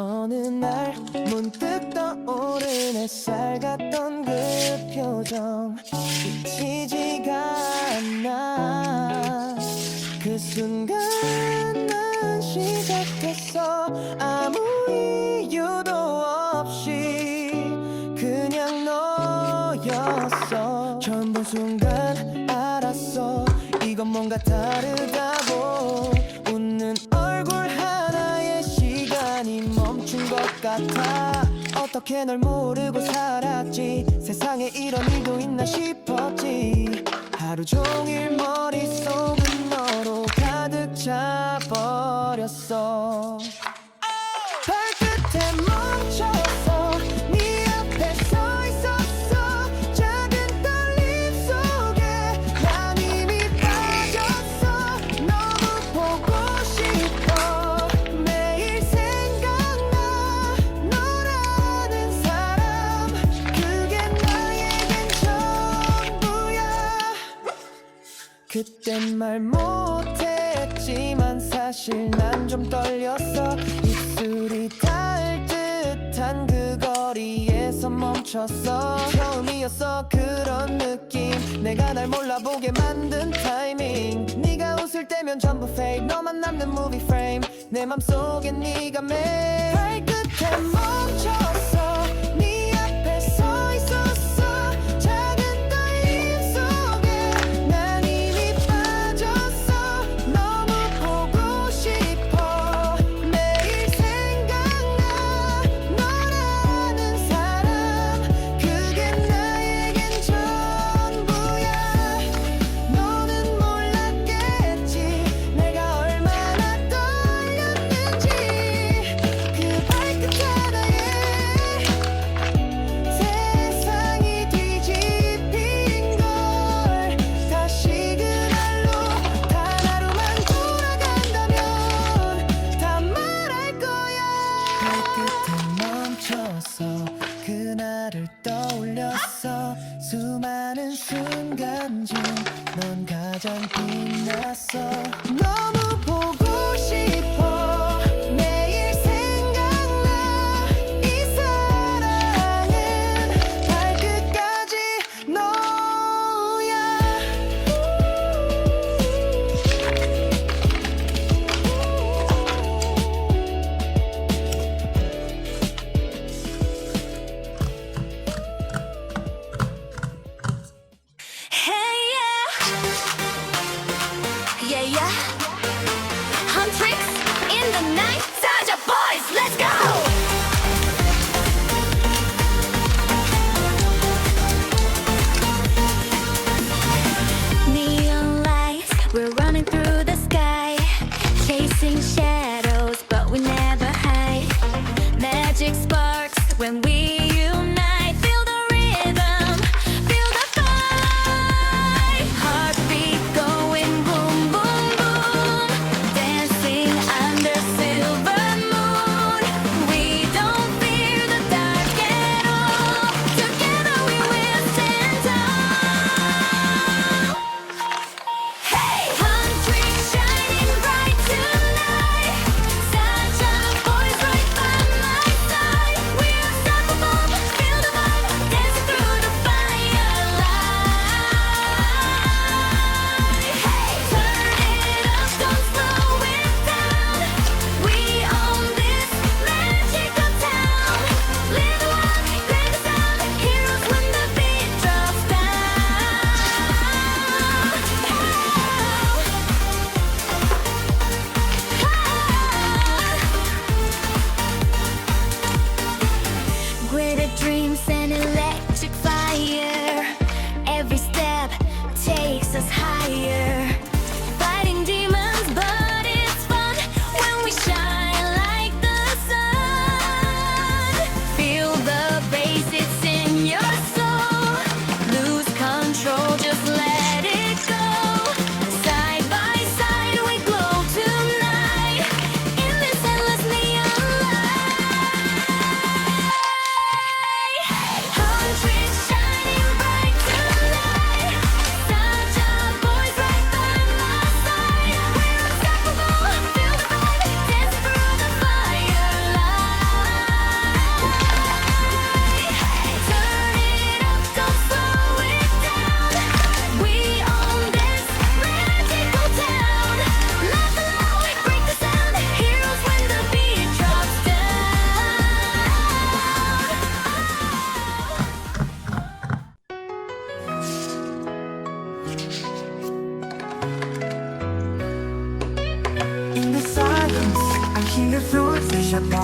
어느 날 문득 떠오른 햇살 같던 그 표정 잊히지가 않아. 그 순간 난 시작했어. 아무 이유도 없이 그냥 너였어. 처음 본 순간 알았어. 이건 뭔가 다르다고. 웃는 얼굴 하나에 시간이 멈춘 것 같아. 어떻게 널 모르고 살았지. 세상에 이런 일도 있나 싶었지. 하루 종일 머릿속은 너로 가득 차버렸어. 발끝에 멈췄어. 네 앞에 서 있었어. 작은 떨림 속에 난 이미 빠졌어. 너무 보고 싶어. 매일 생각나. 너라는 사람 그게 나에겐 전부야. 그땐 말 못했지만 사실 난 좀 떨렸어. 입술이 닿을 듯한 그 거리에서 멈췄어. 처음이었어 그런 느낌. 내가 날 몰라보게 만든 타이밍. 네가 웃을 때면 전부 fake. 너만 남는 movie frame. 내 맘속에 네가 매일 발끝에 멈췄어. 네 앞에 서 있었어. 작은 떨림 속에 난 이미 빠졌어. 너무 보고 싶어. 매일 생각나. 너라는 사람 그게 나에겐 전부야. 너는 몰랐겠지 내가 얼마나 떨렸는지. 그 발끝 하나에 세상이 뒤집힌 걸. 다시 그날로 단 하루만 돌아간다면 다 말할 거야. 발끝에 멈췄어. 그날을 떠올렸어. 수많은 순간 중 넌 가장 빛났어. 너무 보고 싶어. 매일 생각나. 이 사랑은 발끝까지 너야. Hey yeah, yeah yeah. Huntrix in the night. Saja boys, let's go. Neon lights, we're running through the sky, chasing shadows, but we never hide. Magic sparks when we unite. Feel the rhythm, feel the fight. Heartbeat going boom, boom, boom. Dancing under silver moon. We don't fear the dark at all. Together we will stand tall. Hey! Huntrix shining bright tonight. Saja boys right by my side. We'll stop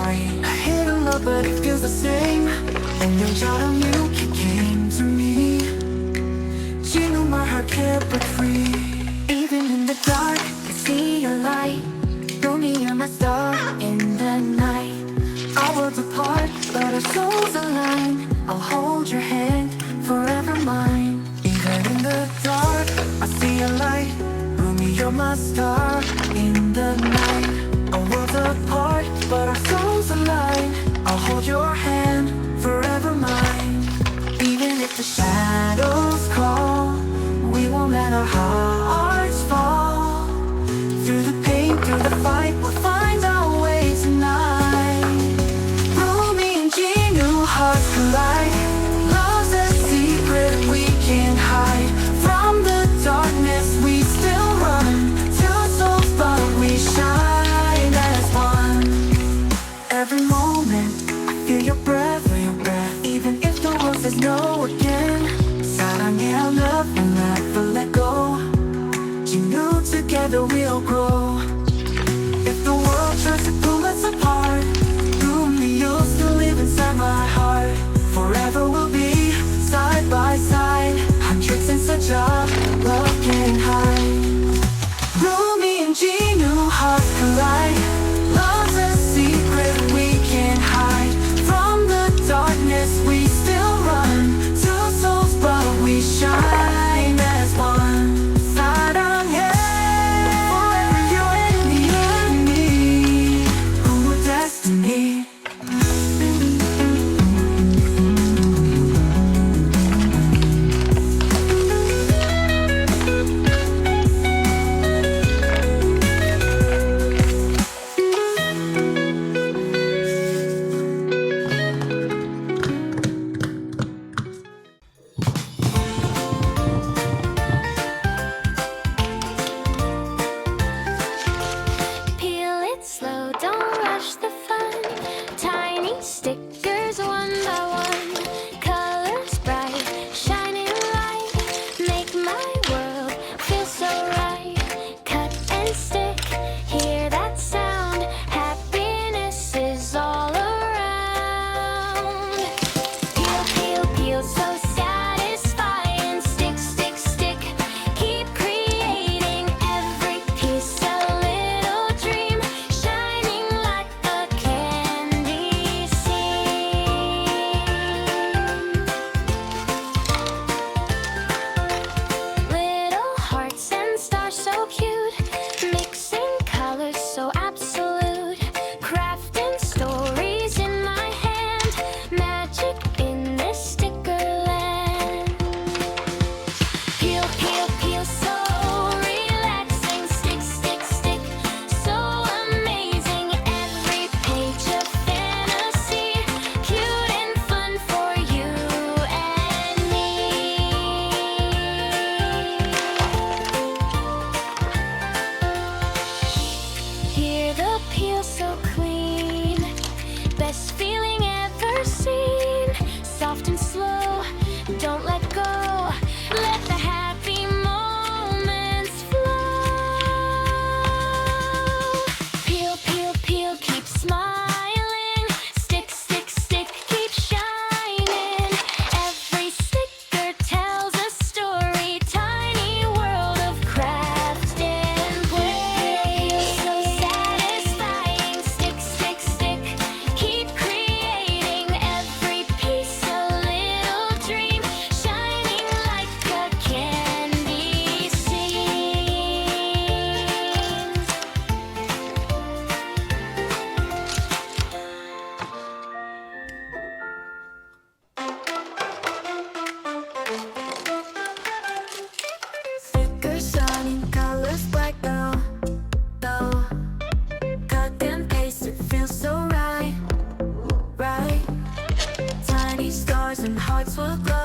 right. I hit a love but it feels the same. 운명처럼 you came to me. 지금 my heart can't break free. Even in the dark, I see your light. Throw me, you're my star in the night. Our worlds apart, but our souls align. I'll hold your hand, forever mine. Even in the dark, I see a light. Rumi, you're my star in the night. Our worlds apart, but our souls align. I'll hold your hand, forever mine. Even if the shadows call, we won't let our hearts fall. Through the pain, through the fight, we'll find our way tonight. Rumi and Genu, hearts collide. Love's a secret we can't hide. From the darkness we still run. Two souls but we shine as one. Every moment I feel your breath, even if the world says no again. 사랑해, I love and never let go. Genu, together we'll grow. If the world tries to pull us apart, Rumi, you'll still live inside my heart. Forever we'll be side by side. Huntrix and SAJA, love can't hide. Rumi and Genu, hearts collide. Love's a secret we can't hide. From the darkness we still run. Two souls but we shine as one. 사랑해, forever you and me. Who are destiny. Peel it slow, don't rush the fun. Tiny stickers one by one. Colors bright, shining light. Make my world feel so right. Cut and stick, hear that sound. Happiness is all around. Peel, peel, peel, so satisfying. Stick, stick, stick. Keep creating every piece a little dream, shining like a candy scene. Little hearts and stars so cute, mixing colors so absolute. Crafting stories in my hand, magic in this sticker land. Peel, peel, peel, so relaxing. Stick, stick, stick, so amazing. Every page of fantasy, cute and fun for you and me. Hear the peel so clean, best feeling ever seen. Soft and slow, don't let go. Let the happy moments flow. Peel, peel, peel, keep smiling. Stick, stick, stick, keep shining. Every sticker tells a story. Tiny world of craft and play. So satisfying. Stick, stick, stick, keep creating every piece a little dream, shining like a candy scene. Stickers shining, colors black now. Cut and paste, it feels so right. Tiny stars and hearts will glow.